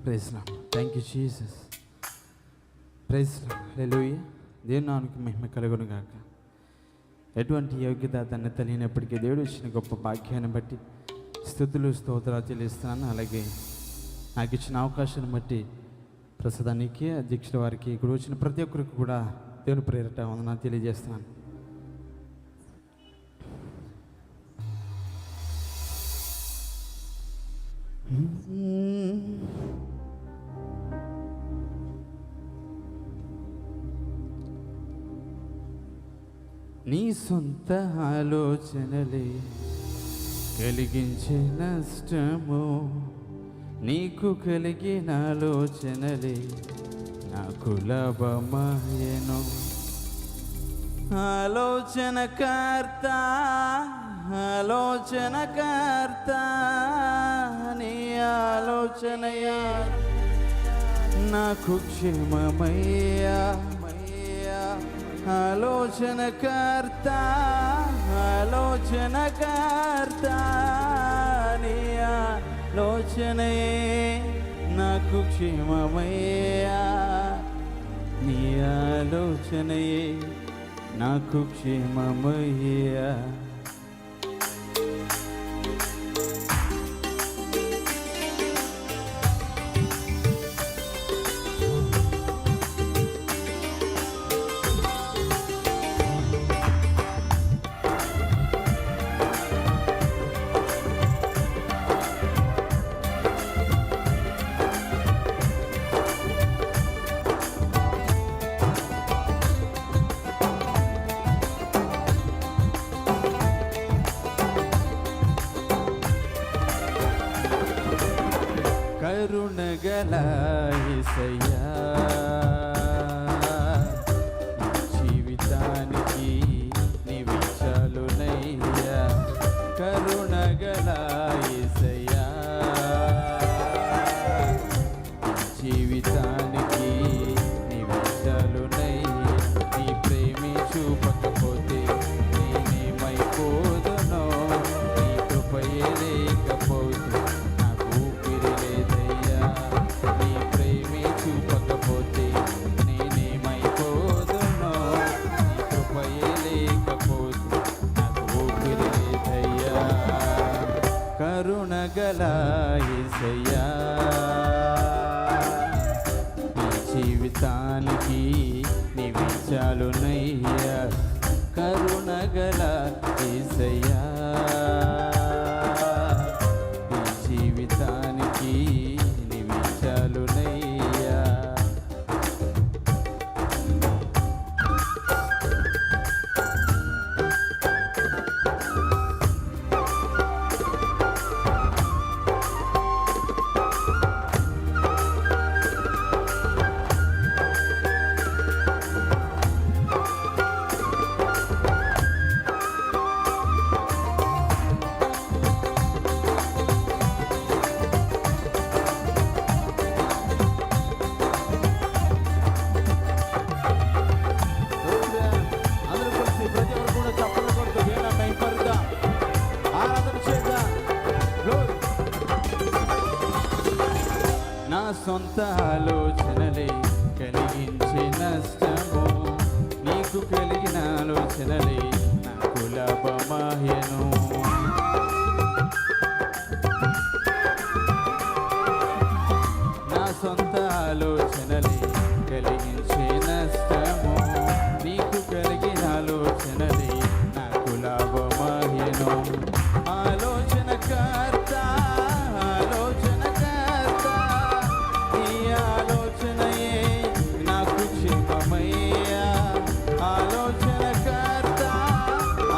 Praise Lord. Thank you Jesus. Praise Lord. Hallelujah. దేవుని నామమునకు మహిమ కలుగును గాక. ఎటువంటి యోగ్యత తన తెలియనప్పటికీ దేవుడు ఇచ్చిన గొప్ప భాగ్యాన్ని బట్టి స్తుతులు స్తోత్రాలు చెల్లిస్తున్నాను. అలాగే నాకు ఇచ్చిన అవకాశాన్ని బట్టి ప్రస్తుతానికి అధ్యక్షుల వారికి ఇక్కడ వచ్చిన ప్రతి ఒక్కరికి కూడా దేవుని ప్రేరట వందనాలు తెలియజేస్తున్నాను. నీ సొంత ఆలోచనలే కలిగించే నష్టము, నీకు కలిగిన ఆలోచనలే నాకు లాభమాయెను. ఆలోచనకర్త ఆలోచనకర్త నీ ఆలోచనయే నాకు క్షేమమయ్యా. ఆలోచనకర్త ఆలోచనకర్త నీ ఆలోచనయే నాకు క్షేమమయ్యా. నీ ఆలోచనయే నాకు క్షేమమయ్యా. కరుణగల యేసయ్యా, జీవితానికి నీవు చాలునయ్యా. కరుణగల యేసయ్యా, జీవితానికి నీవు చాలునయ్యా. నీ ప్రేమే చూపకపోతే నేనేమైపోదునో, నీ కృపయే లేకపోతే కరుణగల యేసయ్యా, నీ జీవితానికి నీవు చాలునయ్యా. కరుణగల యేసయ్యా, నీ జీవితానికి నీవు చాలునయ్యా. నా సొంత ఆలోచనలే కలిగించే నష్టము, నీకు కలిగిన ఆలోచనలే నాకు లాభమాయెను. నా సొంత ఆలోచనలే కలిగించే నష్టము, నీకు కలిగిన ఆలోచనలే నాకు లాభమాయెను. ఆలోచనకర్త ఆలోచనకర్త నీ ఆలోచనయే నాకు క్షేమమయ్యా. ఆలోచనకర్త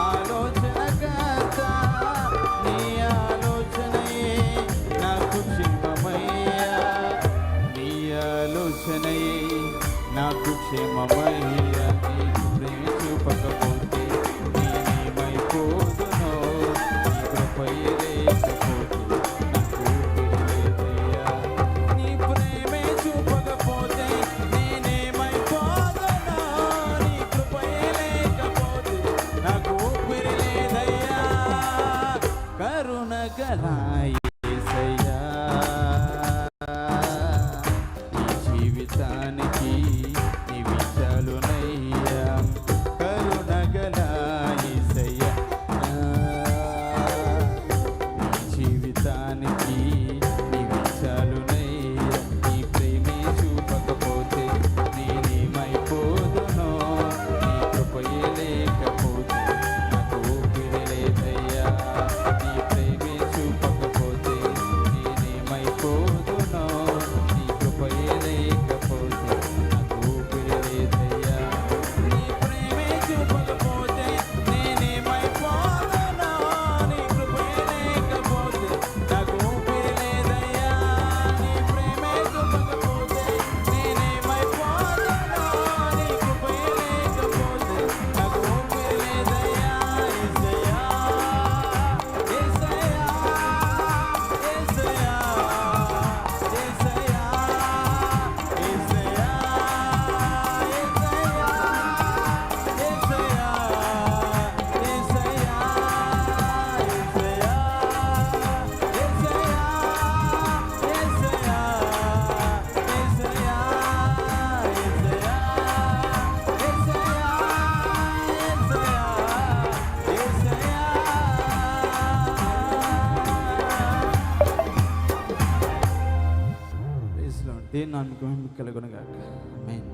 ఆలోచనకర్త నీ ఆలోచనయే నాకు క్షేమమయ్యా. నీ ఆలోచనయే నాకు క్షేమమయ్యా. నీకు ప్రేమ చూపకపోతే నేనేమైపోదునో, నీ కృపయే లేకపోతే నాకు ఊపిరిలేదయ్యా. నీ ప్రేమే చూపకపోతే నేనేమైపోదునో, నీ కృపయే లేకపోతే నాకు ఊపిరిలేదయ్యా. కరుణగల యేసయ్యా, జీవితానికి నీవి చాలునయ్యా కరుణగల యేసయ్యా నీ జీవితానికి నీవి చాలునయ్యా నీ ప్రేమే చూపకపోతే నేనేమైపోదునో నీ కృపయే లేకపోతే నాకు ఊపిరి లేదయ్యా నీ ప్రేమే చూపకపోతే నేనేమైపోదునో నీ కృపయే లేకపోతే నాకు ఊపిరి లేదయ్యా నీ ప్రేమే చూపకపోతే నేనేమైపోదునో నీ కృపయే లేకపోతే నాకు ఊపిరి లేదయ్యా నీ ప్రేమే చూపకపోతే నేనేమైపోదునో నీ కృపయే లేకపోతే నాకు ఊపిరి లేదయ్యా యేసయ్యా యేసయ్యా యేసయ్యా యేసయ్యా దేవుని నామముకు మహిమ కలుగును గాక ఆమేన్.